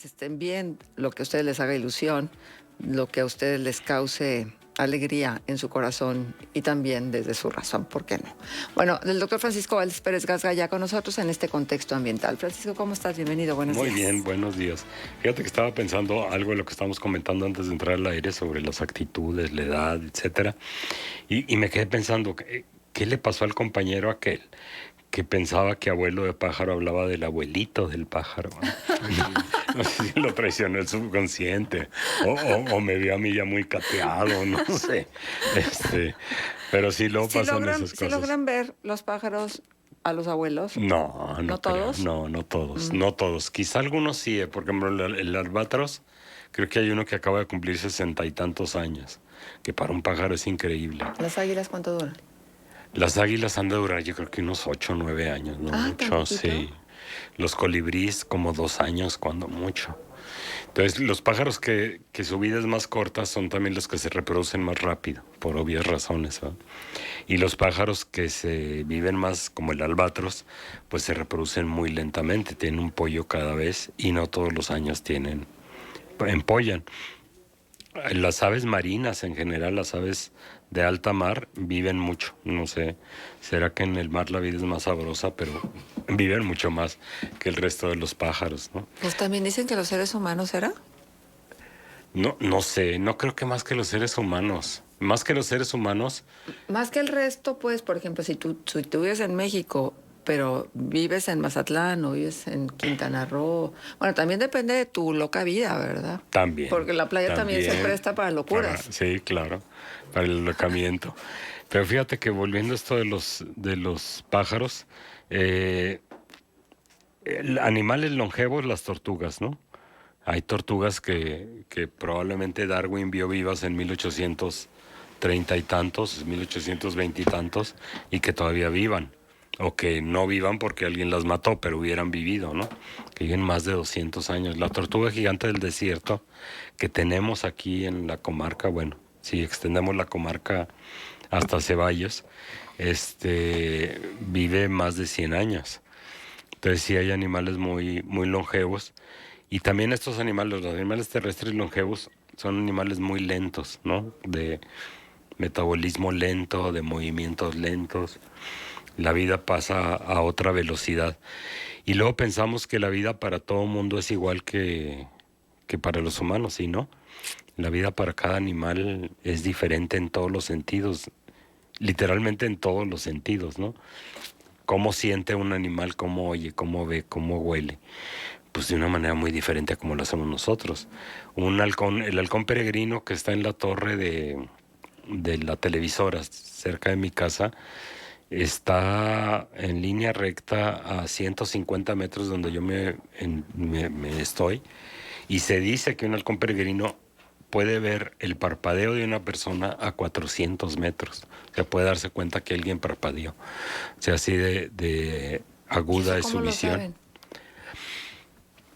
estén bien, lo que a ustedes les haga ilusión, lo que a ustedes les cause alegría en su corazón y también desde su razón, ¿por qué no? Bueno, el doctor Francisco Valdés Pérez Gasga ya con nosotros en este contexto ambiental. Francisco, ¿cómo estás? Bienvenido, buenos días. Muy bien, buenos días. Fíjate que estaba pensando algo de lo que estábamos comentando antes de entrar al aire sobre las actitudes, la edad, etcétera, y me quedé pensando, ¿qué le pasó al compañero aquel que pensaba que abuelo de pájaro hablaba del abuelito del pájaro? No sé si lo traicionó el subconsciente o me vio a mí ya muy cateado, no sé. Pero sí luego pasan esas ¿Sí cosas. logran ver los pájaros a los abuelos? No ¿No creo. todos? No todos. No todos. Quizá algunos sí, por ejemplo, el albatros, creo que hay uno que acaba de cumplir 60 y tantos años, que para un pájaro es increíble. ¿Las águilas cuánto duran? Las águilas han de durar yo creo que unos 8 o 9 años, no ¿tan mucho, poquito? sí. Los colibríes como 2 años, cuando mucho. Entonces, los pájaros que su vida es más corta son también los que se reproducen más rápido, por obvias razones, ¿va? Y los pájaros que se viven más, como el albatros, pues se reproducen muy lentamente, tienen un pollo cada vez y no todos los años empollan. Las aves marinas en general, las aves de alta mar, viven mucho. No sé, será que en el mar la vida es más sabrosa, pero viven mucho más que el resto de los pájaros, ¿no? Pues también dicen que los seres humanos, ¿era? No sé, no creo que más que los seres humanos. Más que los seres humanos, Más que el resto, pues, por ejemplo, si tú vives en México, pero vives en Mazatlán o vives en Quintana Roo, bueno, también depende de tu loca vida, ¿verdad? también. Porque la playa también se presta para locuras. Sí, claro, para el alojamiento. Pero fíjate que volviendo a esto de los pájaros, animales longevos, las tortugas, ¿no? Hay tortugas que probablemente Darwin vio vivas en 1830 y tantos, 1820 y tantos, y que todavía vivan. O que no vivan porque alguien las mató, pero hubieran vivido, ¿no? Que viven más de 200 años. La tortuga gigante del desierto que tenemos aquí en la comarca, bueno, si extendemos la comarca hasta Ceballos, vive más de 100 años. Entonces sí hay animales muy, muy longevos. Y también estos animales, los animales terrestres longevos, son animales muy lentos, ¿no? De metabolismo lento, de movimientos lentos. La vida pasa a otra velocidad. Y luego pensamos que la vida para todo mundo es igual que para los humanos, ¿y no? La vida para cada animal es diferente en todos los sentidos, literalmente en todos los sentidos, ¿no? ¿Cómo siente un animal? ¿Cómo oye? ¿Cómo ve? ¿Cómo huele? Pues de una manera muy diferente a como lo hacemos nosotros. El halcón peregrino que está en la torre de la televisora cerca de mi casa, está en línea recta a 150 metros donde yo me estoy, y se dice que un halcón peregrino puede ver el parpadeo de una persona a 400 metros. O sea, puede darse cuenta que alguien parpadeó. O sea, así de aguda es su ¿Cómo lo visión. saben?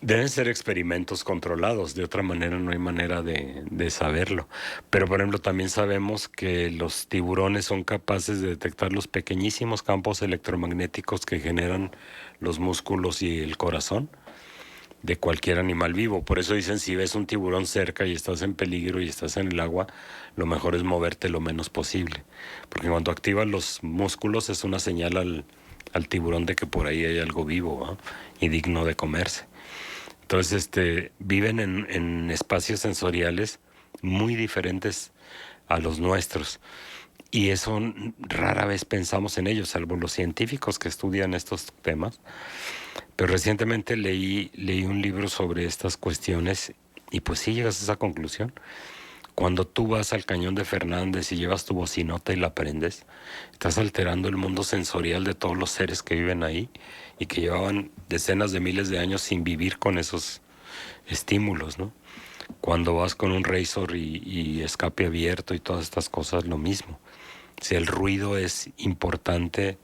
Deben ser experimentos controlados, de otra manera no hay manera de saberlo. Pero, por ejemplo, también sabemos que los tiburones son capaces de detectar los pequeñísimos campos electromagnéticos que generan los músculos y el corazón de cualquier animal vivo. Por eso dicen, si ves un tiburón cerca y estás en peligro y estás en el agua, lo mejor es moverte lo menos posible. Porque cuando activas los músculos es una señal al tiburón de que por ahí hay algo vivo, ¿no? Y digno de comerse. Entonces, viven en espacios sensoriales muy diferentes a los nuestros. Y eso rara vez pensamos en ellos, salvo los científicos que estudian estos temas. Pero recientemente leí un libro sobre estas cuestiones y pues sí llegas a esa conclusión. Cuando tú vas al Cañón de Fernández y llevas tu bocinota y la prendes, estás alterando el mundo sensorial de todos los seres que viven ahí y que llevaban decenas de miles de años sin vivir con esos estímulos, ¿no? Cuando vas con un razor y escape abierto y todas estas cosas, lo mismo. Si el ruido es importante,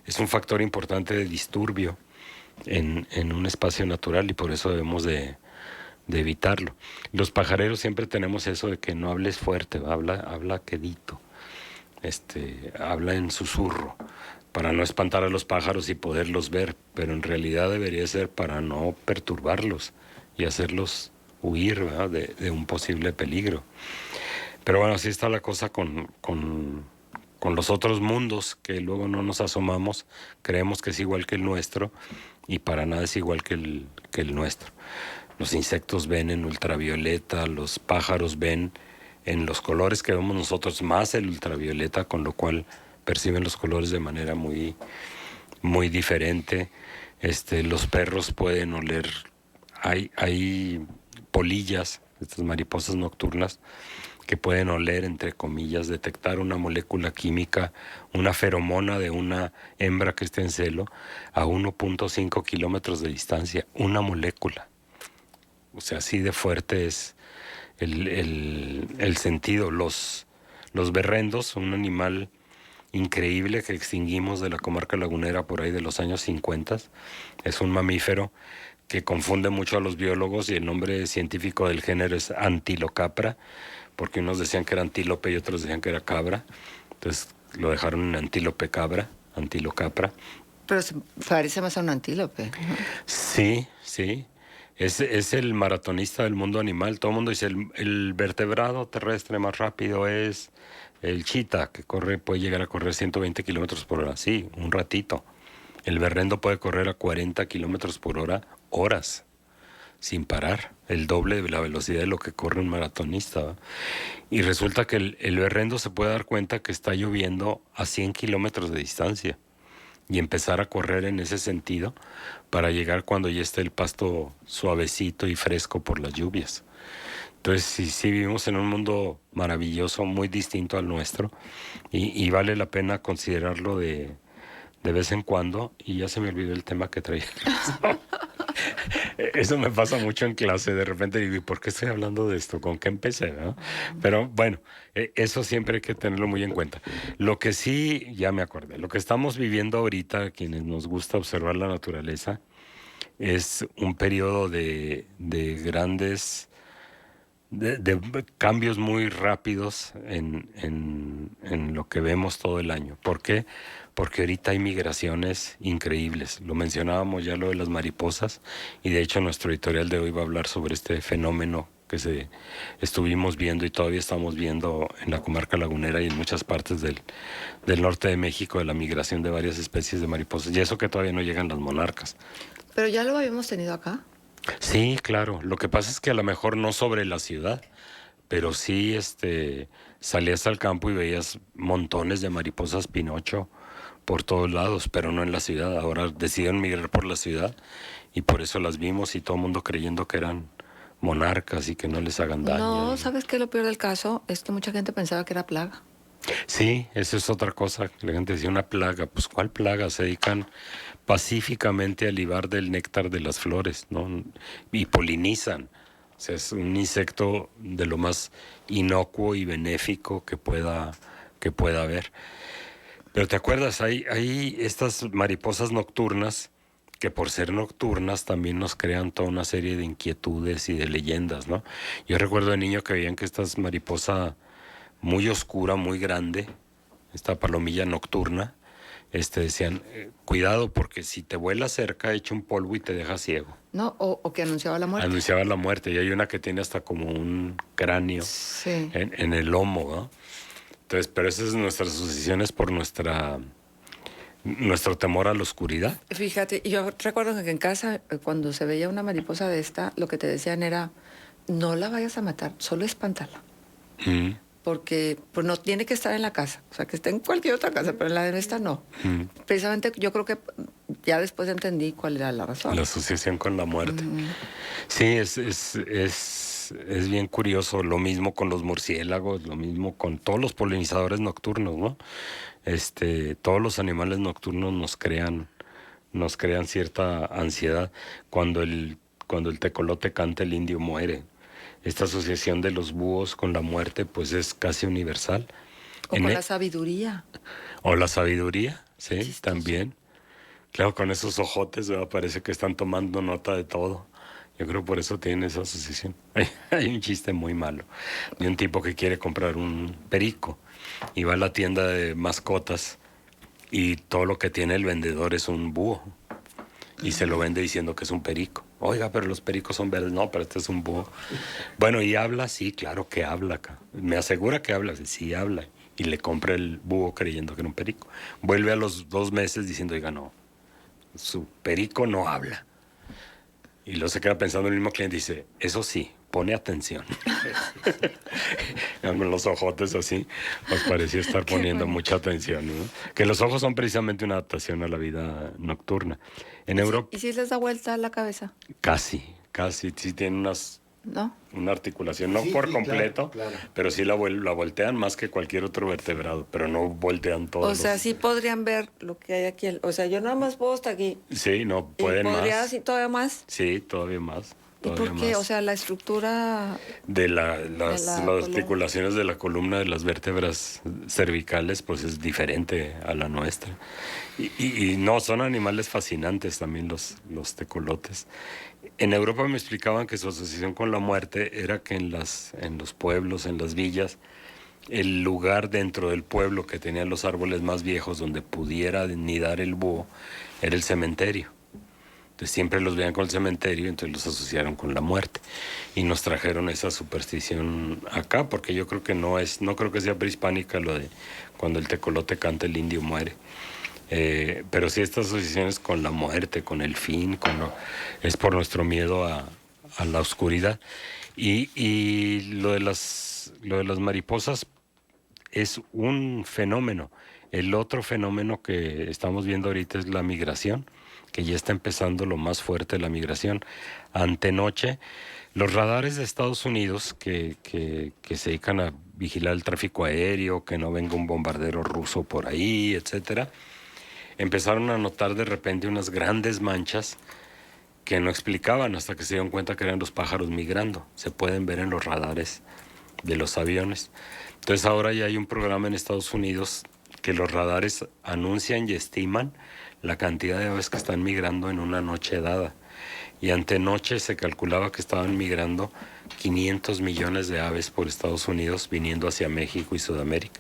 es un factor importante de disturbio en un espacio natural, y por eso debemos de evitarlo. Los pajareros siempre tenemos eso de que no hables fuerte, habla quedito, habla en susurro, para no espantar a los pájaros y poderlos ver, pero en realidad debería ser para no perturbarlos y hacerlos huir, ¿verdad?, de un posible peligro. Pero bueno, así está la cosa con los otros mundos que luego no nos asomamos, creemos que es igual que el nuestro y para nada es igual que el nuestro. Los insectos ven en ultravioleta, los pájaros ven en los colores que vemos nosotros más el ultravioleta, con lo cual perciben los colores de manera muy, muy diferente. Los perros pueden oler, hay polillas, estas mariposas nocturnas, que pueden oler, entre comillas, detectar una molécula química, una feromona de una hembra que esté en celo, a 1.5 kilómetros de distancia, una molécula. O sea, así de fuerte es el sentido. Los berrendos, un animal increíble que extinguimos de la comarca lagunera por ahí de los años 50, es un mamífero que confunde mucho a los biólogos y el nombre científico del género es Antilocapra, porque unos decían que era antílope y otros decían que era cabra, entonces lo dejaron en antílope cabra, Antilocapra. Pero se parece más a un antílope, ¿no? Sí, sí. Es el maratonista del mundo animal. Todo el mundo dice el vertebrado terrestre más rápido es el chita, que puede llegar a correr 120 kilómetros por hora. Sí, un ratito. El berrendo puede correr a 40 kilómetros por hora, horas, sin parar. El doble de la velocidad de lo que corre un maratonista, ¿va? Y resulta que el berrendo se puede dar cuenta que está lloviendo a 100 kilómetros de distancia y empezar a correr en ese sentido para llegar cuando ya esté el pasto suavecito y fresco por las lluvias. Entonces sí vivimos en un mundo maravilloso, muy distinto al nuestro, y vale la pena considerarlo de vez en cuando. Y ya se me olvidó el tema que traía. Eso me pasa mucho en clase, de repente digo, ¿y por qué estoy hablando de esto? ¿Con qué empecé, no? Pero bueno, eso siempre hay que tenerlo muy en cuenta. Lo que sí, ya me acordé, lo que estamos viviendo ahorita, quienes nos gusta observar la naturaleza, es un periodo de grandes, de cambios muy rápidos en lo que vemos todo el año. ¿Por qué? Porque ahorita hay migraciones increíbles. Lo mencionábamos ya, lo de las mariposas, y de hecho nuestro editorial de hoy va a hablar sobre este fenómeno que estuvimos viendo y todavía estamos viendo en la comarca lagunera y en muchas partes del norte de México, de la migración de varias especies de mariposas. Y eso que todavía no llegan las monarcas. Pero ya lo habíamos tenido acá. Sí, claro. Lo que pasa es que a lo mejor no sobre la ciudad, pero sí salías al campo y veías montones de mariposas pinocho por todos lados, pero no en la ciudad. Ahora decidieron migrar por la ciudad y por eso las vimos y todo el mundo creyendo que eran monarcas y que no les hagan daño. No, ¿sabes qué? Lo peor del caso es que mucha gente pensaba que era plaga. Sí, eso es otra cosa. La gente decía una plaga. Pues ¿cuál plaga? Se dedican pacíficamente a libar del néctar de las flores, ¿no? Y polinizan. O sea, es un insecto de lo más inocuo y benéfico que pueda haber. Pero ¿te acuerdas? Hay estas mariposas nocturnas que por ser nocturnas también nos crean toda una serie de inquietudes y de leyendas, ¿no? Yo recuerdo de niño que veían que esta mariposa muy oscura, muy grande, esta palomilla nocturna, decían, cuidado porque si te vuela cerca echa un polvo y te deja ciego. No, o que anunciaba la muerte. Anunciaba la muerte, y hay una que tiene hasta como un cráneo Sí. en el lomo, ¿no? Entonces, pero esas son nuestras asociaciones por nuestro temor a la oscuridad. Fíjate, yo recuerdo que en casa, cuando se veía una mariposa de esta, lo que te decían era, no la vayas a matar, solo espántala. Mm. Porque pues, no tiene que estar en la casa, o sea, que esté en cualquier otra casa, pero en la de esta no. Precisamente yo creo que ya después entendí cuál era la razón. La asociación con la muerte. Sí, es bien curioso. Lo mismo con los murciélagos, lo mismo con todos los polinizadores nocturnos, ¿no? Todos los animales nocturnos nos crean cierta ansiedad. Cuando el tecolote canta, el indio muere. Esta asociación de los búhos con la muerte, pues es casi universal. O con la sabiduría. O la sabiduría, sí, Chistoso. también. Claro, con esos ojotes, ¿verdad? Parece que están tomando nota de todo. Yo creo por eso tienen esa asociación. Hay un chiste muy malo de un tipo que quiere comprar un perico y va a la tienda de mascotas y todo lo que tiene el vendedor es un búho y se lo vende diciendo que es un perico. Oiga, pero los pericos son verdes. No, pero este es un búho. Bueno, ¿y habla? Sí, claro que habla acá. Me asegura que habla. Sí, habla. Y le compra el búho creyendo que era un perico. Vuelve a los 2 meses diciendo, oiga, no, su perico no habla. Y luego se queda pensando el mismo cliente y dice, eso sí, pone atención. Con los ojotes así, os parecía estar poniendo mucha atención, ¿no? Que los ojos son precisamente una adaptación a la vida nocturna. En Europa, ¿Y si les da vuelta la cabeza? casi, sí tienen ¿No? una articulación, no Sí, por sí, completo, claro. pero sí la voltean más que cualquier otro vertebrado, pero no voltean todos O sea, los... sí podrían ver lo que hay aquí. O sea, yo nada más puedo hasta aquí. Sí, no, ¿Y pueden podría más. así todavía más? Sí, todavía más. ¿Y Todavía por qué? más. O sea, la estructura De las la columna. articulaciones de la columna de las vértebras cervicales, pues es diferente a la nuestra. Y no, son animales fascinantes también los tecolotes. En Europa me explicaban que su asociación con la muerte era que en los pueblos, en las villas, el lugar dentro del pueblo que tenía los árboles más viejos donde pudiera nidar el búho era el cementerio. Entonces siempre los veían con el cementerio, entonces los asociaron con la muerte. Y nos trajeron esa superstición acá, porque yo creo que no creo que sea prehispánica lo de cuando el tecolote canta el indio muere. Pero sí estas asociaciones con la muerte, con el fin, es por nuestro miedo a la oscuridad. Y lo de las mariposas es un fenómeno. El otro fenómeno que estamos viendo ahorita es la migración, que ya está empezando lo más fuerte la migración. Antenoche, los radares de Estados Unidos que se dedican a vigilar el tráfico aéreo, que no venga un bombardero ruso por ahí, etcétera, empezaron a notar de repente unas grandes manchas que no explicaban hasta que se dieron cuenta que eran los pájaros migrando. Se pueden ver en los radares de los aviones. Entonces ahora ya hay un programa en Estados Unidos que los radares anuncian y estiman la cantidad de aves que están migrando en una noche dada. Y antenoche se calculaba que estaban migrando 500 millones de aves por Estados Unidos viniendo hacia México y Sudamérica.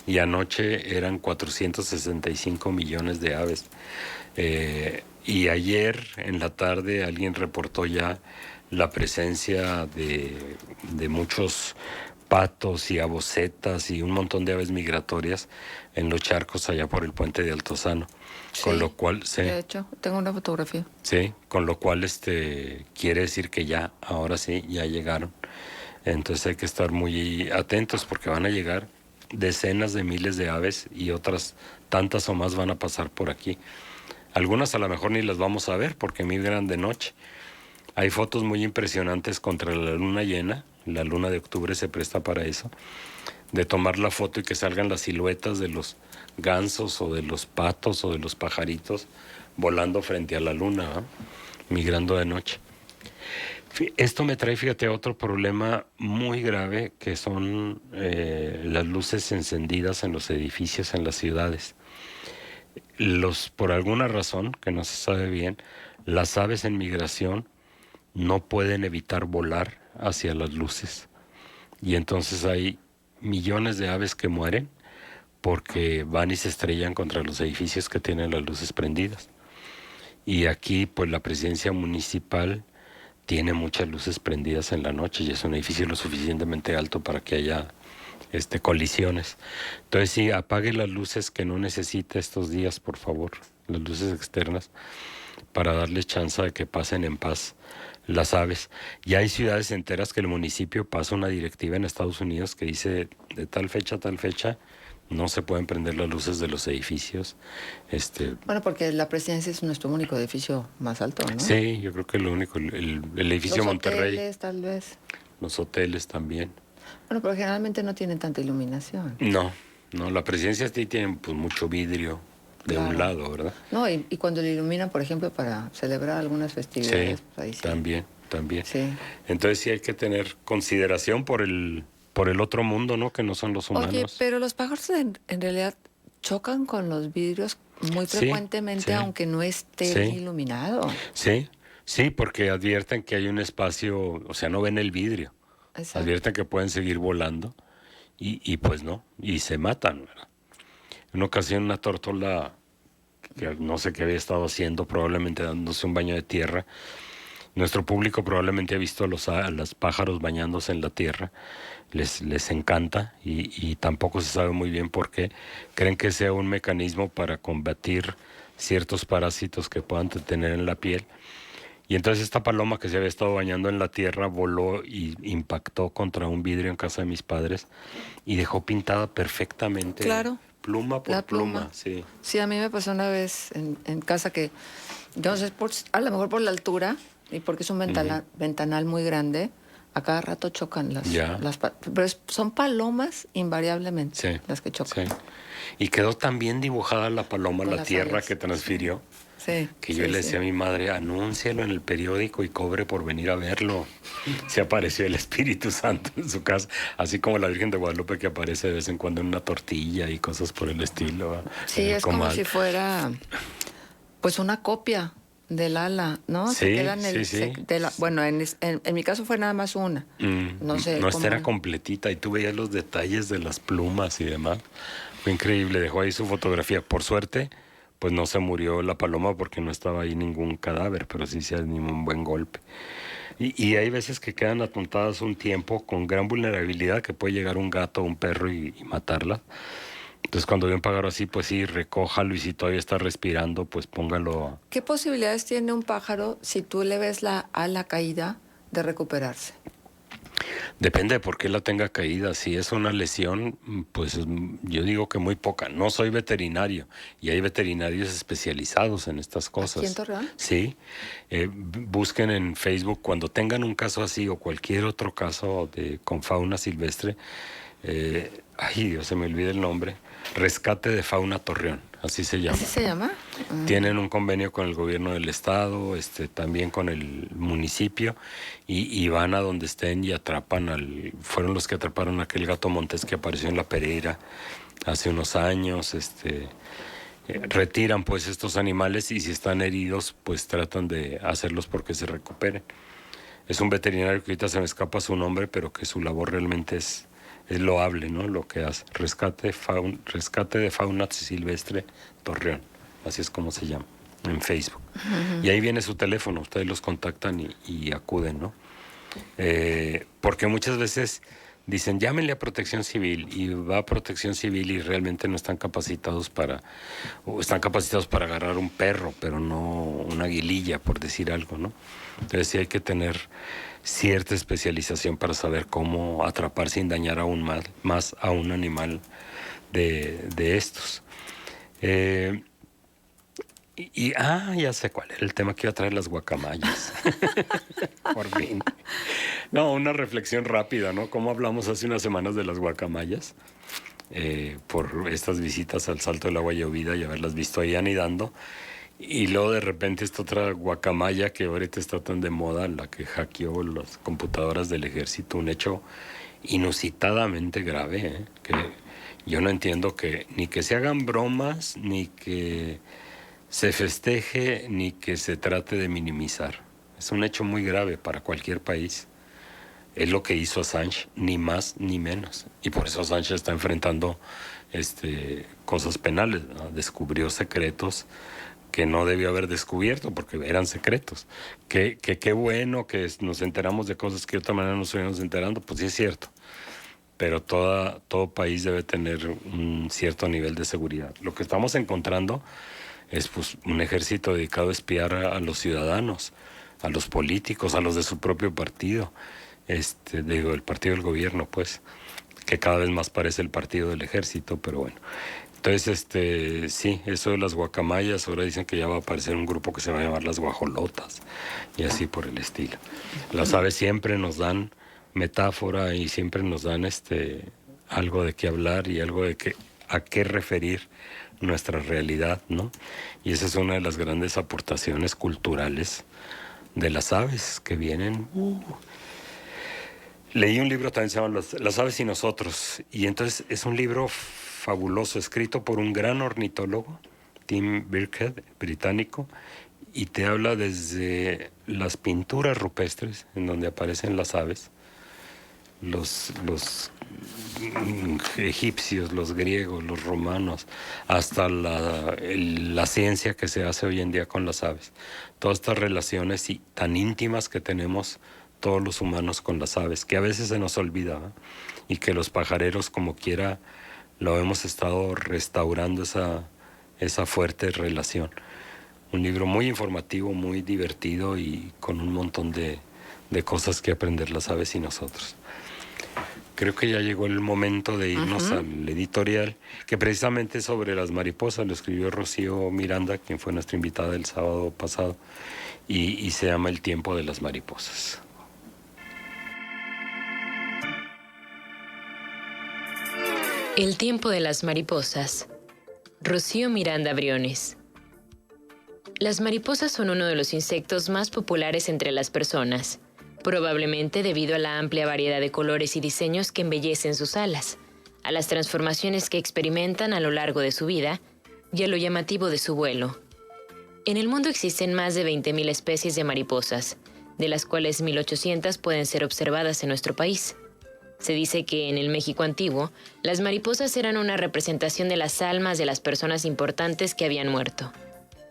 Y anoche eran 465 millones de aves. Y ayer en la tarde alguien reportó ya la presencia de muchos patos y abocetas y un montón de aves migratorias en los charcos allá por el puente de Altozano. Sí, Con lo cual, de hecho, tengo una fotografía. sí, con lo cual quiere decir que ya, ahora sí, ya llegaron. Entonces hay que estar muy atentos porque van a llegar decenas de miles de aves y otras tantas o más van a pasar por aquí. Algunas a lo mejor ni las vamos a ver porque migran de noche. Hay fotos muy impresionantes contra la luna llena. La luna de octubre se presta para eso. De tomar la foto y que salgan las siluetas de los gansos o de los patos o de los pajaritos volando frente a la luna, ¿eh? Migrando de noche. Esto me trae, fíjate, otro problema muy grave que son las luces encendidas en los edificios en las ciudades. Por alguna razón, que no se sabe bien, las aves en migración no pueden evitar volar hacia las luces. Y entonces hay millones de aves que mueren porque van y se estrellan contra los edificios que tienen las luces prendidas. Y aquí, pues la presidencia municipal tiene muchas luces prendidas en la noche y es un edificio lo suficientemente alto para que haya colisiones. Entonces sí, apague las luces que no necesite estos días, por favor, las luces externas, para darles chance de que pasen en paz las aves. Ya hay ciudades enteras que el municipio pasa una directiva en Estados Unidos que dice de tal fecha a tal fecha no se pueden prender las luces de los edificios. Bueno, porque la presidencia es nuestro único edificio más alto, ¿no? Sí, yo creo que lo único, el edificio Los Monterrey, hoteles, tal vez. los hoteles también. Bueno, pero generalmente no tienen tanta iluminación. No, la presidencia sí tiene pues mucho vidrio de un Claro. lado, ¿verdad? No, y cuando lo iluminan, por ejemplo, para celebrar algunas festividades, Sí, pues ahí sí. también. Sí. Entonces sí hay que tener consideración por el otro mundo, ¿no? Que no son los humanos. Oye, pero los pájaros en realidad chocan con los vidrios muy Sí, frecuentemente, sí. aunque no esté Sí. iluminado. Sí, porque advierten que hay un espacio, o sea, no ven el vidrio. Exacto. Advierten que pueden seguir volando y pues no, y se matan, ¿verdad? En una ocasión una tórtola, que no sé qué había estado haciendo, probablemente dándose un baño de tierra, Nuestro público probablemente ha visto a los pájaros bañándose en la tierra, les encanta y tampoco se sabe muy bien por qué. Creen que sea un mecanismo para combatir ciertos parásitos que puedan tener en la piel. Y entonces esta paloma que se había estado bañando en la tierra voló y impactó contra un vidrio en casa de mis padres y dejó pintada perfectamente, Claro, pluma por la pluma, pluma. sí. Sí, a mí me pasó una vez en casa que, yo no sé, a lo mejor por la altura y porque es un ventanal muy grande, a cada rato chocan Ya. pero son palomas invariablemente Sí, las que chocan. sí. Y quedó tan bien dibujada la paloma, Con la las tierra alas. que transfirió, Sí, que yo sí, le sí. decía a mi madre, anúncialo en el periódico y cobre por venir a verlo. Se apareció el Espíritu Santo en su casa, así como la Virgen de Guadalupe que aparece de vez en cuando en una tortilla y cosas por el estilo, en Sí, el es como comal. si fuera pues una copia del ala, ¿no? Se Sí, queda en sí, el... sí. bueno, en mi caso fue nada más una. No sé No, esta cómo... era completita y tú veías los detalles de las plumas y demás. Fue increíble, dejó ahí su fotografía. Por suerte, pues no se murió la paloma porque no estaba ahí ningún cadáver, pero sí se animó un buen golpe. Y hay veces que quedan atontadas un tiempo con gran vulnerabilidad, que puede llegar un gato o un perro y matarla. Entonces cuando ve un pájaro así, pues sí, recójalo y si todavía está respirando, pues póngalo. ¿Qué posibilidades tiene un pájaro si tú le ves la ala caída de recuperarse? Depende de por qué la tenga caída. Si es una lesión, pues yo digo que muy poca. No soy veterinario y hay veterinarios especializados en estas ¿Aquí en cosas. Torreón? Sí, busquen en Facebook cuando tengan un caso así o cualquier otro caso con fauna silvestre. Ay, Dios, se me olvida el nombre. Rescate de Fauna Torreón, así se llama. ¿Así se llama? Tienen un convenio con el gobierno del estado, también con el municipio, y van a donde estén y atrapan fueron los que atraparon a aquel gato montés que apareció en La Pereira hace unos años, retiran pues estos animales y si están heridos pues tratan de hacerlos porque se recuperen. Es un veterinario que ahorita se me escapa su nombre, pero que su labor realmente es loable, ¿no? Lo que hace. Rescate de fauna silvestre Torreón. Así es como se llama en Facebook. Y ahí viene su teléfono, ustedes los contactan y acuden, ¿no? Porque muchas veces dicen, llámenle a Protección Civil y va a Protección Civil y realmente no están capacitados o están capacitados para agarrar un perro, pero no una aguililla, por decir algo, ¿no? Entonces sí hay que tener cierta especialización para saber cómo atrapar sin dañar aún más a un animal de estos. Ya sé cuál era el tema que iba a traer, las guacamayas. Por fin. No, una reflexión rápida, ¿no? Como hablamos hace unas semanas de las guacamayas, por estas visitas al Salto del Agua Llovida y haberlas visto ahí anidando. Y luego de repente esta otra guacamaya que ahorita está tan de moda, la que hackeó las computadoras del ejército, un hecho inusitadamente grave, que yo no entiendo ni que se hagan bromas, ni que se festeje, ni que se trate de minimizar. Es un hecho muy grave para cualquier país. Es lo que hizo Assange, ni más ni menos. Y por eso Assange está enfrentando cosas penales, ¿no? Descubrió secretos que no debió haber descubierto porque eran secretos. Qué bueno que nos enteramos de cosas que de otra manera no nos estuvimos enterando, pues sí es cierto. Pero todo país debe tener un cierto nivel de seguridad. Lo que estamos encontrando es pues, un ejército dedicado a espiar a los ciudadanos, a los políticos, a los de su propio partido, el partido del gobierno, pues, que cada vez más parece el partido del ejército, pero bueno. Entonces, sí, eso de las guacamayas, ahora dicen que ya va a aparecer un grupo que se va a llamar las guajolotas, y así por el estilo. Las aves siempre nos dan metáfora y siempre nos dan algo de qué hablar y algo a qué referir nuestra realidad, ¿no? Y esa es una de las grandes aportaciones culturales de las aves que vienen. Leí un libro también se llama Las aves y nosotros, y entonces es un libro fabuloso, escrito por un gran ornitólogo, Tim Birkhead, británico, y te habla desde las pinturas rupestres en donde aparecen las aves, los egipcios, los griegos, los romanos, hasta la ciencia que se hace hoy en día con las aves. Todas estas relaciones tan íntimas que tenemos todos los humanos con las aves, que a veces se nos olvida, ¿eh? Y que los pajareros, como quiera, lo hemos estado restaurando esa fuerte relación. Un libro muy informativo, muy divertido y con un montón de cosas que aprender las aves y nosotros. Creo que ya llegó el momento de irnos al editorial, que precisamente es sobre las mariposas, lo escribió Rocío Miranda, quien fue nuestra invitada el sábado pasado, y se llama El tiempo de las mariposas. El tiempo de las mariposas. Rocío Miranda Briones. Las mariposas son uno de los insectos más populares entre las personas, probablemente debido a la amplia variedad de colores y diseños que embellecen sus alas, a las transformaciones que experimentan a lo largo de su vida y a lo llamativo de su vuelo. En el mundo existen más de 20.000 especies de mariposas, de las cuales 1.800 pueden ser observadas en nuestro país. Se dice que en el México antiguo, las mariposas eran una representación de las almas de las personas importantes que habían muerto.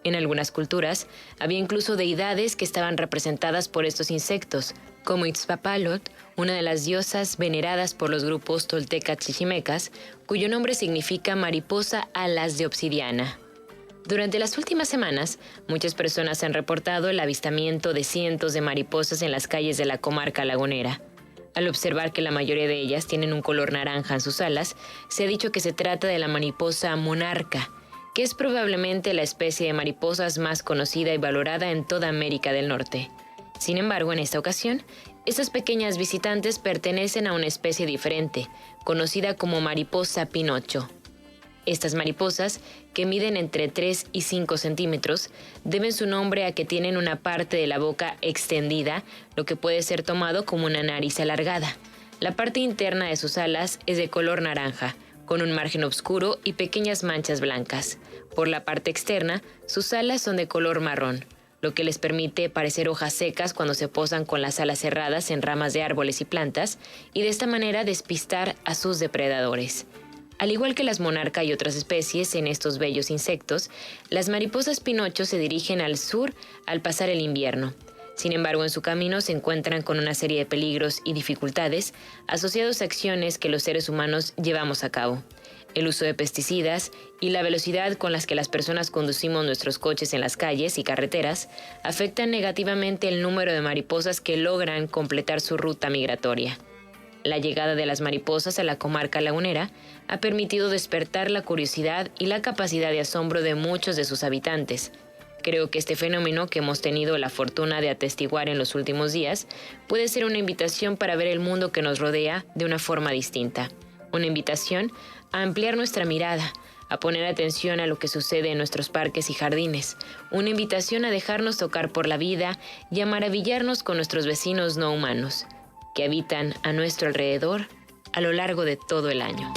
En algunas culturas, había incluso deidades que estaban representadas por estos insectos, como Itzpapalot, una de las diosas veneradas por los grupos toltecas chichimecas, cuyo nombre significa mariposa alas de obsidiana. Durante las últimas semanas, muchas personas han reportado el avistamiento de cientos de mariposas en las calles de la comarca lagunera. Al observar que la mayoría de ellas tienen un color naranja en sus alas, se ha dicho que se trata de la mariposa monarca, que es probablemente la especie de mariposas más conocida y valorada en toda América del Norte. Sin embargo, en esta ocasión, estas pequeñas visitantes pertenecen a una especie diferente, conocida como mariposa pinocho. Estas mariposas, que miden entre 3 y 5 centímetros, deben su nombre a que tienen una parte de la boca extendida, lo que puede ser tomado como una nariz alargada. La parte interna de sus alas es de color naranja, con un margen oscuro y pequeñas manchas blancas. Por la parte externa, sus alas son de color marrón, lo que les permite parecer hojas secas cuando se posan con las alas cerradas en ramas de árboles y plantas, y de esta manera despistar a sus depredadores. Al igual que las monarca y otras especies en estos bellos insectos, las mariposas pinocho se dirigen al sur al pasar el invierno. Sin embargo, en su camino se encuentran con una serie de peligros y dificultades asociados a acciones que los seres humanos llevamos a cabo. El uso de pesticidas y la velocidad con las que las personas conducimos nuestros coches en las calles y carreteras afectan negativamente el número de mariposas que logran completar su ruta migratoria. La llegada de las mariposas a la comarca lagunera ha permitido despertar la curiosidad y la capacidad de asombro de muchos de sus habitantes. Creo que este fenómeno que hemos tenido la fortuna de atestiguar en los últimos días puede ser una invitación para ver el mundo que nos rodea de una forma distinta. Una invitación a ampliar nuestra mirada, a poner atención a lo que sucede en nuestros parques y jardines. Una invitación a dejarnos tocar por la vida y a maravillarnos con nuestros vecinos no humanos, que habitan a nuestro alrededor a lo largo de todo el año.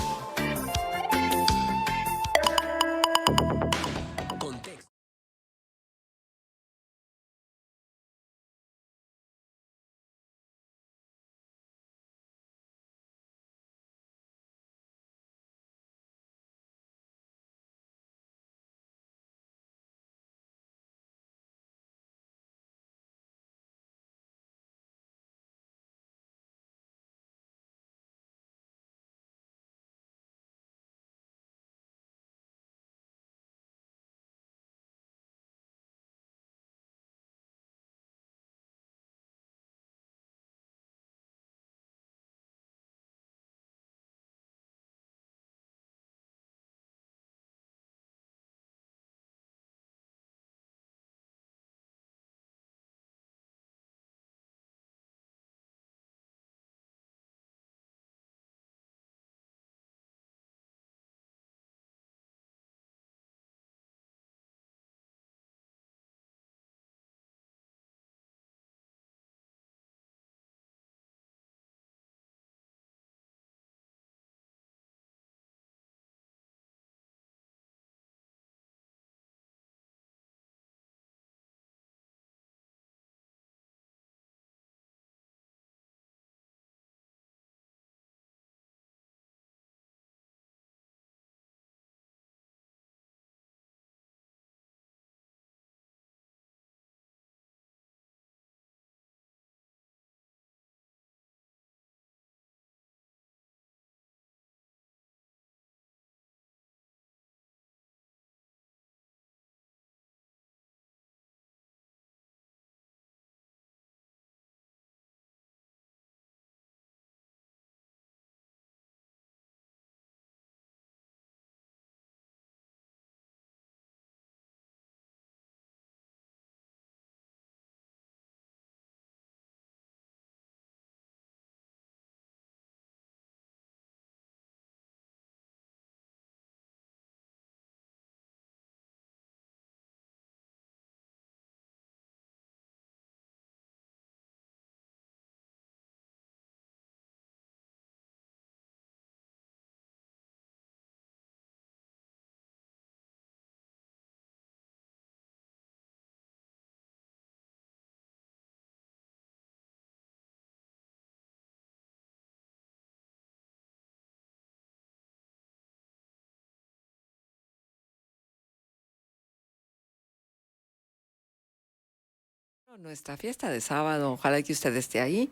Nuestra fiesta de sábado, ojalá que usted esté ahí.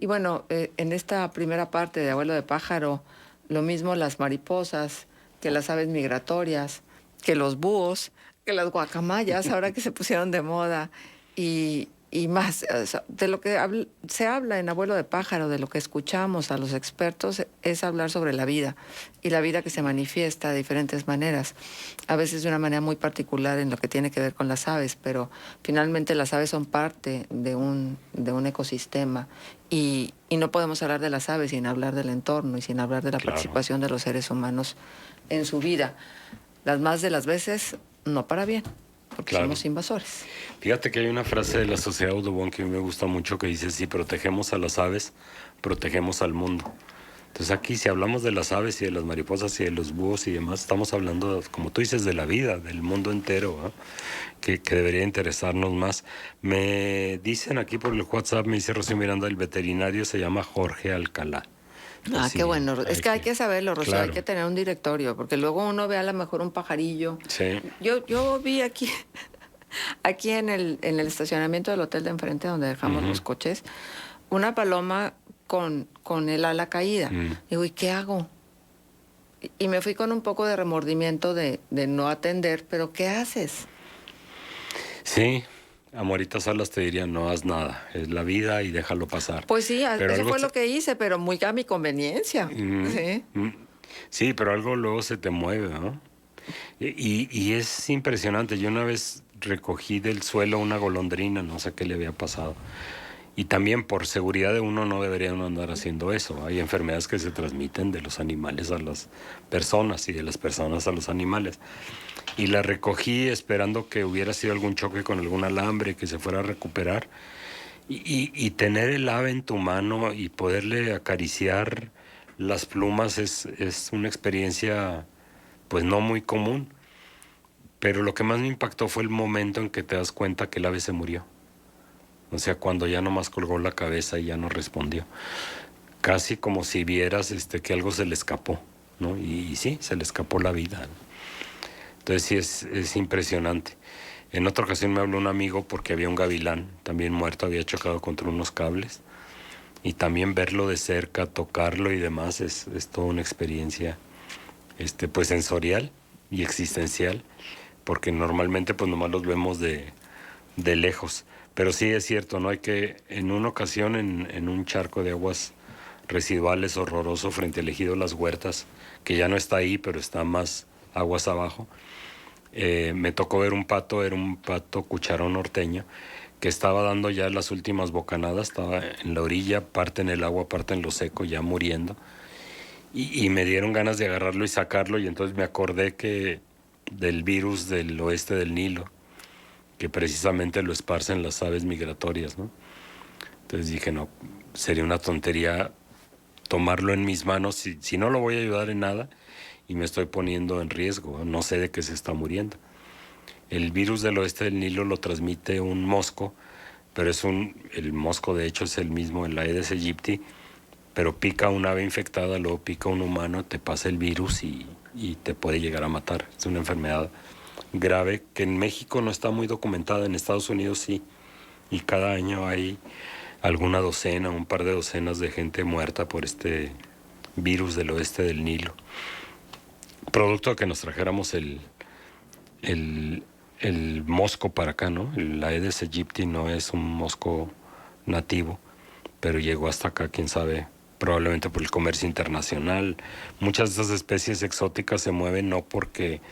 Y bueno, en esta primera parte de Abuelo de Pájaro, lo mismo las mariposas, que las aves migratorias, que los búhos, que las guacamayas, ahora que se pusieron de moda, y más, o sea, de lo que se habla en Abuelo de Pájaro, de lo que escuchamos a los expertos, es hablar sobre la vida, y la vida que se manifiesta de diferentes maneras, a veces de una manera muy particular en lo que tiene que ver con las aves, pero finalmente las aves son parte de un ecosistema, y no podemos hablar de las aves sin hablar del entorno y sin hablar de la participación de los seres humanos en su vida. Las más de las veces, no para bien, porque somos invasores. Fíjate que hay una frase de la Sociedad Audubon que a mí me gusta mucho que dice: si protegemos a las aves, protegemos al mundo. Entonces aquí, si hablamos de las aves y de las mariposas y de los búhos y demás, estamos hablando, como tú dices, de la vida, del mundo entero, ¿no? que debería interesarnos más. Me dicen aquí por el WhatsApp, me dice Rocío Miranda, el veterinario se llama Jorge Alcalá. Ah, qué bueno. Es que hay que saberlo, Rocío, claro. hay que tener un directorio, porque luego uno ve a lo mejor un pajarillo. Sí. Yo vi aquí en el estacionamiento del hotel de enfrente donde dejamos los coches, una paloma con el ala caída. Digo, ¿y qué hago? Y me fui con un poco de remordimiento de no atender, pero ¿qué haces? Sí. Amorita Salas te diría: no haz nada, es la vida y déjalo pasar. Pues sí, pero eso fue lo que hice, pero muy a mi conveniencia. Sí. Sí, pero algo luego se te mueve, ¿no? Y es impresionante. Yo una vez recogí del suelo una golondrina, no sé qué le había pasado. Y también por seguridad de uno no debería uno andar haciendo eso. Hay enfermedades que se transmiten de los animales a las personas y de las personas a los animales. Y la recogí esperando que hubiera sido algún choque con algún alambre, que se fuera a recuperar. Y tener el ave en tu mano y poderle acariciar las plumas es una experiencia pues no muy común. Pero lo que más me impactó fue el momento en que te das cuenta que el ave se murió. O sea, cuando ya nomás colgó la cabeza y ya no respondió. Casi como si vieras que algo se le escapó, ¿no? Y sí, se le escapó la vida, ¿no? Entonces sí es impresionante. En otra ocasión me habló un amigo porque había un gavilán también muerto, había chocado contra unos cables. Y también verlo de cerca, tocarlo y demás es toda una experiencia pues sensorial y existencial, porque normalmente pues nomás los vemos de lejos. Pero sí es cierto, ¿no? Hay que, en una ocasión, en un charco de aguas residuales horroroso frente al ejido Las Huertas, que ya no está ahí, pero está más aguas abajo, me tocó ver un pato, era un pato cucharón norteño, que estaba dando ya las últimas bocanadas, estaba en la orilla, parte en el agua, parte en lo seco, ya muriendo. Y me dieron ganas de agarrarlo y sacarlo, y entonces me acordé que del virus del oeste del Nilo, que precisamente lo esparcen las aves migratorias, ¿no? Entonces dije, no, sería una tontería tomarlo en mis manos si no lo voy a ayudar en nada y me estoy poniendo en riesgo, no sé de qué se está muriendo. El virus del oeste del Nilo lo transmite un mosco, pero el mosco de hecho es el mismo, el Aedes aegypti, pero pica un ave infectada, luego pica un humano, te pasa el virus y te puede llegar a matar. Es una enfermedad grave que en México no está muy documentada, en Estados Unidos sí, y cada año hay alguna docena, un par de docenas de gente muerta por este virus del oeste del Nilo. Producto de que nos trajéramos el mosco para acá, ¿no? El Aedes aegypti no es un mosco nativo, pero llegó hasta acá, quién sabe, probablemente por el comercio internacional. Muchas de esas especies exóticas se mueven no porque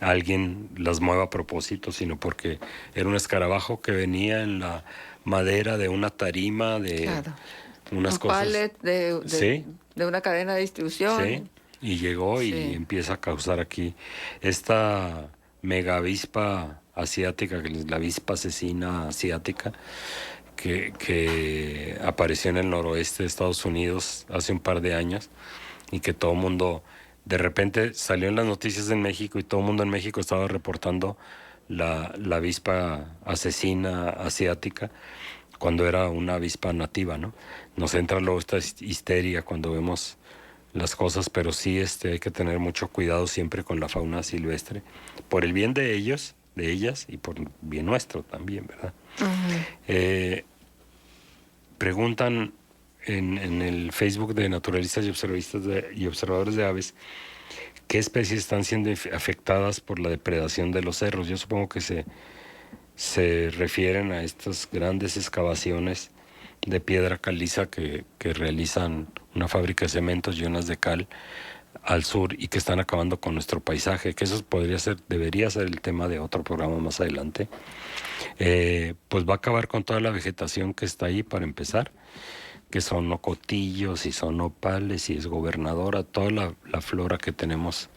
alguien las mueva a propósito, sino porque era un escarabajo que venía en la madera de una tarima, de unas cosas. Un pallet de una cadena de distribución. Sí, y llegó y empieza a causar aquí esta megavispa asiática, que es la avispa asesina asiática, que apareció en el noroeste de Estados Unidos hace un par de años y que todo el mundo, de repente salió en las noticias en México y todo el mundo en México estaba reportando la avispa asesina asiática cuando era una avispa nativa, ¿no? Nos entra luego esta histeria cuando vemos las cosas, pero sí hay que tener mucho cuidado siempre con la fauna silvestre, por el bien de ellos, de ellas y por el bien nuestro también, ¿verdad? Preguntan en el Facebook de naturalistas y observadores de aves qué especies están siendo afectadas por la depredación de los cerros. Yo supongo que se refieren a estas grandes excavaciones de piedra caliza que realizan una fábrica de cementos y unas de cal al sur y que están acabando con nuestro paisaje, que eso debería ser el tema de otro programa más adelante. Pues va a acabar con toda la vegetación que está ahí para empezar, que son ocotillos y son nopales y es gobernadora, toda la flora que tenemos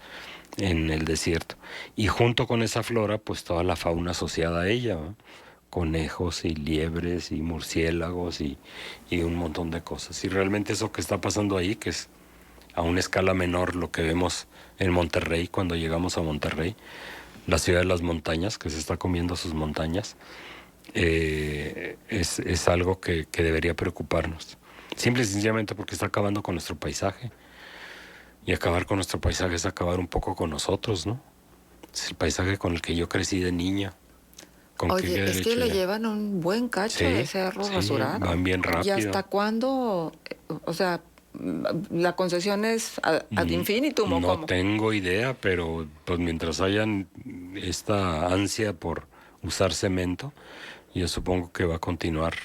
en el desierto. Y junto con esa flora, pues toda la fauna asociada a ella, ¿no? Conejos y liebres y murciélagos y un montón de cosas. Y realmente eso que está pasando ahí, que es a una escala menor lo que vemos en Monterrey, cuando llegamos a Monterrey, la ciudad de las montañas, que se está comiendo sus montañas, es algo que debería preocuparnos. Simple y sencillamente porque está acabando con nuestro paisaje. Y acabar con nuestro paisaje es acabar un poco con nosotros, ¿no? Es el paisaje con el que yo crecí de niña. Oye, es que le llevan un buen cacho de cerro rasurado. Van bien rápido. ¿Y hasta cuándo? O sea, ¿la concesión es ad infinitum o no cómo? Tengo idea, pero pues mientras hayan esta ansia por usar cemento, yo supongo que va a continuar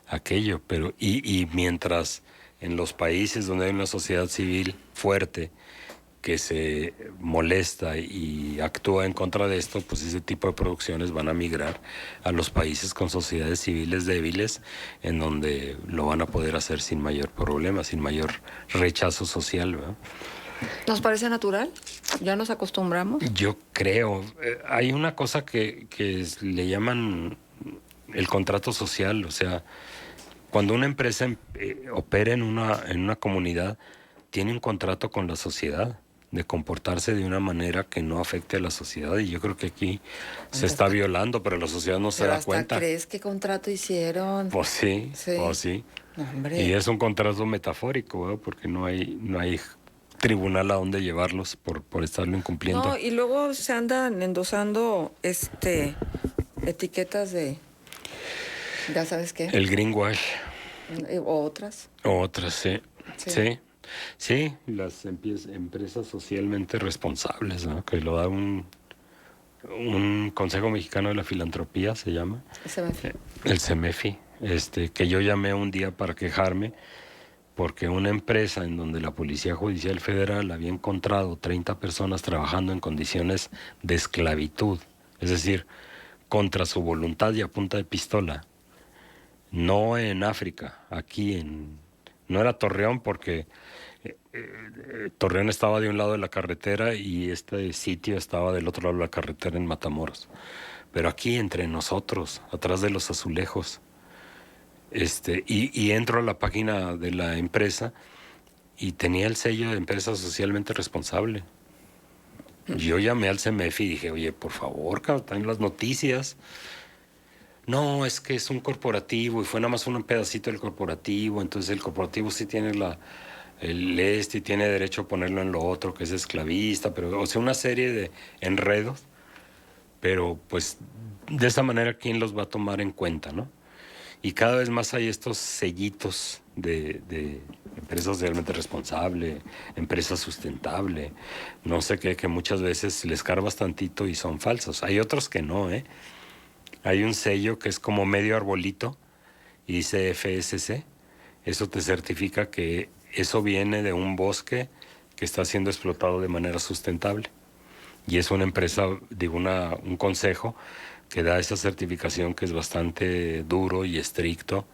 aquello. Pero y mientras en los países donde hay una sociedad civil fuerte que se molesta y actúa en contra de esto, pues ese tipo de producciones van a migrar a los países con sociedades civiles débiles, en donde lo van a poder hacer sin mayor problema, sin mayor rechazo social, ¿verdad? ¿Nos parece natural? ¿Ya nos acostumbramos? Yo creo. Hay una cosa que le llaman el contrato social, o sea, cuando una empresa opera en una comunidad, tiene un contrato con la sociedad de comportarse de una manera que no afecte a la sociedad, y yo creo que aquí se está violando, pero la sociedad no se da cuenta. ¿Crees qué contrato hicieron? Pues sí, pues sí. No, hombre. Y es un contrato metafórico, ¿verdad? Porque no hay tribunal a donde llevarlos por estarlo incumpliendo. No, y luego se andan endosando etiquetas de ¿ya sabes qué? El greenwash. O otras. Otras, sí. Sí, las empresas socialmente responsables, ¿no? Que lo da un Consejo Mexicano de la Filantropía, se llama. El CEMEFI. Que yo llamé un día para quejarme porque una empresa en donde la Policía Judicial Federal había encontrado 30 personas trabajando en condiciones de esclavitud, es decir, contra su voluntad y a punta de pistola. No en África, no era Torreón, porque Torreón estaba de un lado de la carretera y este sitio estaba del otro lado de la carretera en Matamoros. Pero aquí entre nosotros, atrás de los azulejos, y entro a la página de la empresa y tenía el sello de empresa socialmente responsable. Yo llamé al CEMEFI y dije, oye, por favor, están en las noticias. No, es que es un corporativo y fue nada más un pedacito del corporativo, entonces el corporativo sí tiene y tiene derecho a ponerlo en lo otro, que es esclavista, pero, o sea, una serie de enredos, pero pues de esa manera, ¿quién los va a tomar en cuenta, no? Y cada vez más hay estos sellitos de empresa socialmente responsable, empresa sustentable, no sé qué, que muchas veces les escarbas tantito y son falsos. Hay otros que no, ¿eh? Hay un sello que es como medio arbolito y dice FSC. Eso te certifica que eso viene de un bosque que está siendo explotado de manera sustentable. Y es una empresa, un consejo que da esa certificación, que es bastante duro y estricto,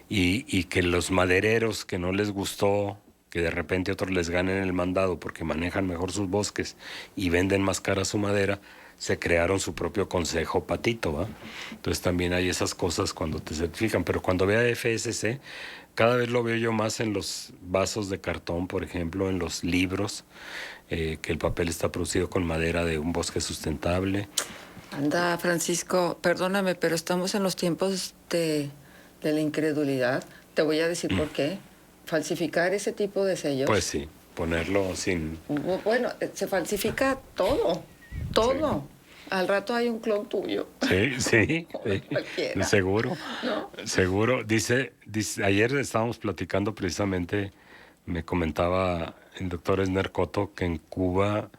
y que los madereros que no les gustó que de repente otros les ganen el mandado porque manejan mejor sus bosques y venden más cara su madera, se crearon su propio consejo patito, ¿va? Entonces también hay esas cosas cuando te certifican, pero cuando vea FSC, cada vez lo veo yo más en los vasos de cartón, por ejemplo, en los libros, que el papel está producido con madera de un bosque sustentable. Anda, Francisco, perdóname, pero estamos en los tiempos de la incredulidad. Te voy a decir por qué. Falsificar ese tipo de sellos. Pues sí, ponerlo sin... Bueno, se falsifica todo. Todo. Al rato hay un clon tuyo. Sí. Cualquiera. Seguro. ¿No? Seguro. Dice, ayer estábamos platicando precisamente, me comentaba el doctor Esner Coto que en Cuba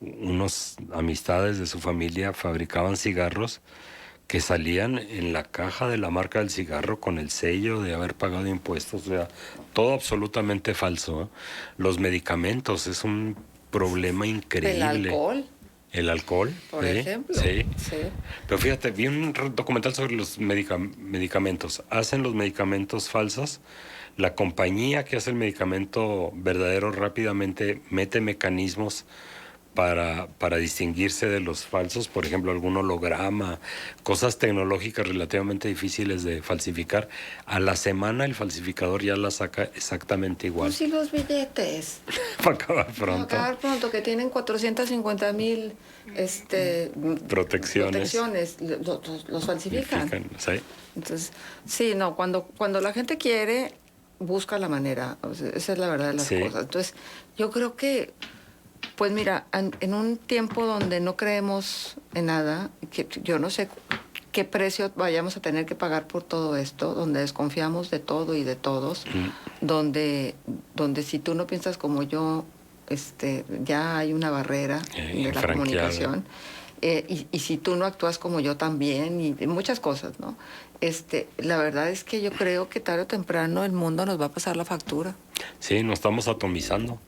unos amistades de su familia fabricaban cigarros que salían en la caja de la marca del cigarro con el sello de haber pagado impuestos, o sea, todo absolutamente falso, ¿eh? Los medicamentos es un problema increíble. El alcohol. El alcohol, Por sí, ejemplo. sí. Sí. Pero fíjate, vi un documental sobre los medicamentos. Hacen los medicamentos falsos. La compañía que hace el medicamento verdadero rápidamente mete mecanismos para distinguirse de los falsos, por ejemplo, algún holograma, cosas tecnológicas relativamente difíciles de falsificar. A la semana el falsificador ya la saca exactamente igual. Pues sí, los billetes. Para acabar Para pronto. acabar pronto, que tienen 450,000 Protecciones. los falsifican. Sí. Entonces, sí, no, cuando la gente quiere, busca la manera. O sea, esa es la verdad de las Sí. cosas. Entonces, yo creo que, pues mira, en un tiempo donde no creemos en nada, que yo no sé qué precio vayamos a tener que pagar por todo esto, donde desconfiamos de todo y de todos, donde si tú no piensas como yo, ya hay una barrera de la infranqueable. comunicación. Y si tú no actúas como yo también, y muchas cosas, ¿no? La verdad es que yo creo que tarde o temprano el mundo nos va a pasar la factura. Sí, nos estamos atomizando.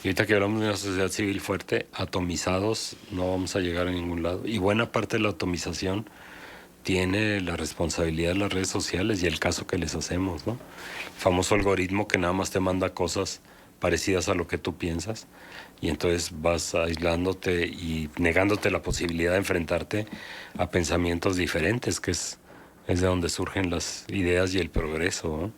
Y ahorita que hablamos de una sociedad civil fuerte, atomizados no vamos a llegar a ningún lado. Y buena parte de la atomización tiene la responsabilidad de las redes sociales y el caso que les hacemos, ¿no? El famoso algoritmo que nada más te manda cosas parecidas a lo que tú piensas y entonces vas aislándote y negándote la posibilidad de enfrentarte a pensamientos diferentes, que es de donde surgen las ideas y el progreso, ¿no?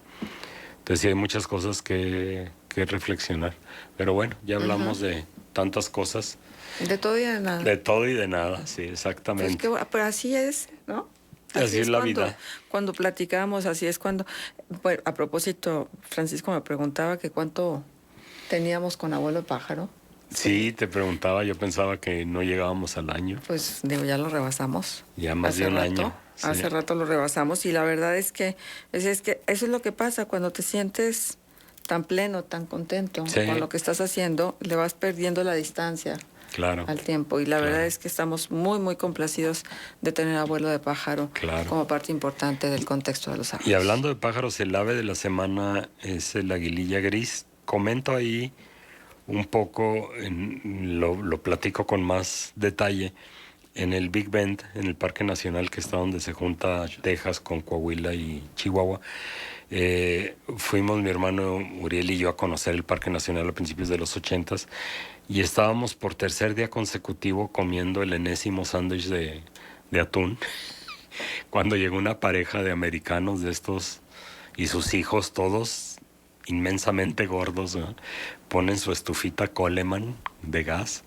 Entonces sí hay muchas cosas que reflexionar. Pero bueno, ya hablamos de tantas cosas. De todo y de nada. De todo y de nada, sí, Pues exactamente. pero así es, ¿no? Así es la vida. Cuando platicamos, así es cuando... Bueno, a propósito, Francisco me preguntaba que cuánto teníamos con Abuelo Pájaro. Sí, te preguntaba, yo pensaba que no llegábamos al año. Pues digo, ya lo rebasamos. Ya más de un año. Sí. Hace rato lo rebasamos y la verdad es que eso es lo que pasa cuando te sientes tan pleno, tan contento con lo que estás haciendo, le vas perdiendo la distancia. Claro. Al tiempo. Y la verdad es que estamos muy, muy complacidos de tener a Abuelo de Pájaro como parte importante del contexto de los árboles. Y hablando de pájaros, el ave de la semana es el aguililla gris. Comento ahí un poco, lo platico con más detalle, en el Big Bend, en el Parque Nacional que está donde se junta Texas con Coahuila y Chihuahua. Fuimos mi hermano Uriel y yo a conocer el Parque Nacional a principios de los 80s y estábamos por tercer día consecutivo comiendo el enésimo sándwich de atún cuando llegó una pareja de americanos de estos y sus hijos todos inmensamente gordos, ¿no? Ponen su estufita Coleman de gas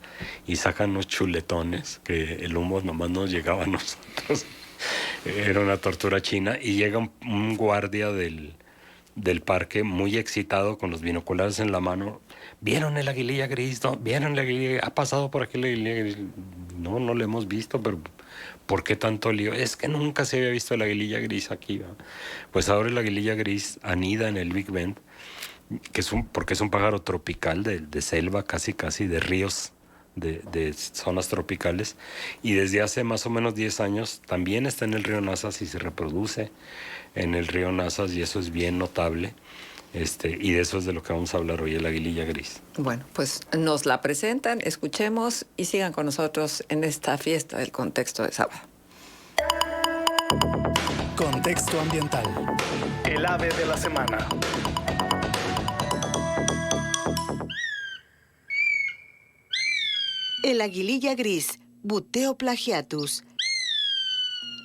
y sacan unos chuletones que el humo nomás nos llegaba a nosotros. Era una tortura china y llega un guardia del parque muy excitado con los binoculares en la mano. ¿Vieron el aguililla gris? ¿No? ¿Vieron el aguililla? ¿Ha pasado por aquí el aguililla gris? No lo hemos visto, pero ¿por qué tanto lío? Es que nunca se había visto el aguililla gris aquí, ¿no? Pues ahora el aguililla gris anida en el Big Bend, porque es un pájaro tropical de selva, casi de ríos, de zonas tropicales, y desde hace más o menos 10 años también está en el río Nazas y se reproduce en el río Nazas, y eso es bien notable, y de eso es de lo que vamos a hablar hoy, el aguililla gris. Bueno, pues nos la presentan, escuchemos y sigan con nosotros en esta fiesta del contexto de sábado. Contexto ambiental. El ave de la semana. El aguililla gris, Buteo plagiatus.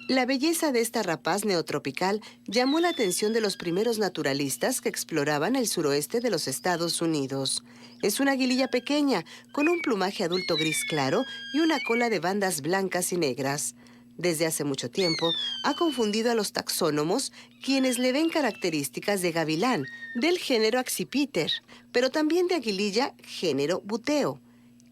La belleza de esta rapaz neotropical llamó la atención de los primeros naturalistas que exploraban el suroeste de los Estados Unidos. Es una aguililla pequeña, con un plumaje adulto gris claro y una cola de bandas blancas y negras. Desde hace mucho tiempo, ha confundido a los taxónomos, quienes le ven características de gavilán, del género Accipiter, pero también de aguililla, género Buteo.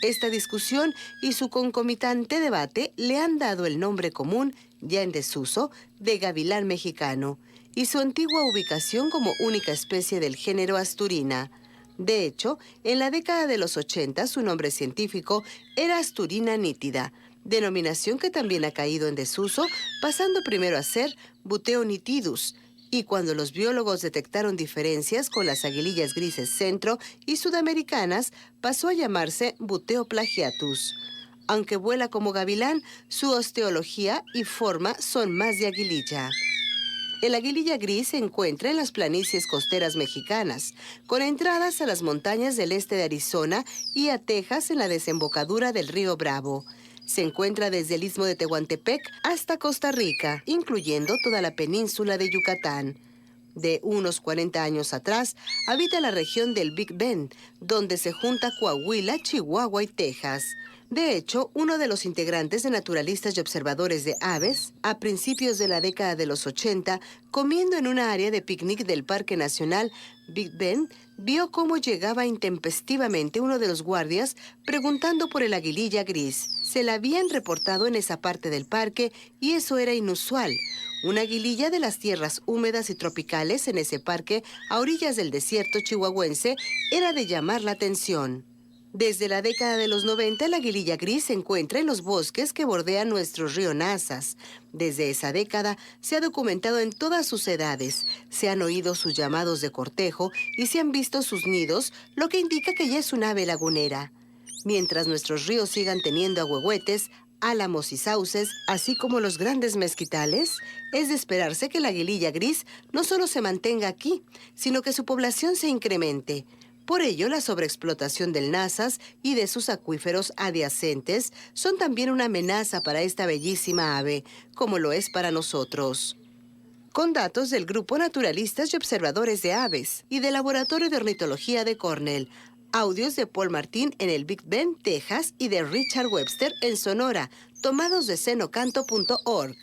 Esta discusión y su concomitante debate le han dado el nombre común, ya en desuso, de gavilán mexicano, y su antigua ubicación como única especie del género Asturina. De hecho, en la década de los 80 su nombre científico era Asturina nítida, denominación que también ha caído en desuso, pasando primero a ser Buteo nitidus, y cuando los biólogos detectaron diferencias con las aguilillas grises centro y sudamericanas, pasó a llamarse Buteo plagiatus. Aunque vuela como gavilán, su osteología y forma son más de aguililla. El aguililla gris se encuentra en las planicies costeras mexicanas, con entradas a las montañas del este de Arizona y a Texas en la desembocadura del río Bravo. Se encuentra desde el istmo de Tehuantepec hasta Costa Rica, incluyendo toda la península de Yucatán. De unos 40 años atrás, habita la región del Big Bend, donde se junta Coahuila, Chihuahua y Texas. De hecho, uno de los integrantes de Naturalistas y Observadores de Aves, a principios de la década de los 80, comiendo en una área de picnic del Parque Nacional Big Bend, vio cómo llegaba intempestivamente uno de los guardias preguntando por el aguililla gris. Se la habían reportado en esa parte del parque y eso era inusual. Una aguililla de las tierras húmedas y tropicales en ese parque, a orillas del desierto chihuahuense, era de llamar la atención. Desde la década de los 90, la aguililla gris se encuentra en los bosques que bordean nuestro río Nazas. Desde esa década se ha documentado en todas sus edades, se han oído sus llamados de cortejo y se han visto sus nidos, lo que indica que ya es un ave lagunera. Mientras nuestros ríos sigan teniendo ahuehuetes, álamos y sauces, así como los grandes mezquitales, es de esperarse que la aguililla gris no solo se mantenga aquí, sino que su población se incremente. Por ello, la sobreexplotación del Nazas y de sus acuíferos adyacentes son también una amenaza para esta bellísima ave, como lo es para nosotros. Con datos del Grupo Naturalistas y Observadores de Aves y del Laboratorio de Ornitología de Cornell, audios de Paul Martin en el Big Bend, Texas, y de Richard Webster en Sonora, tomados de cenocanto.org.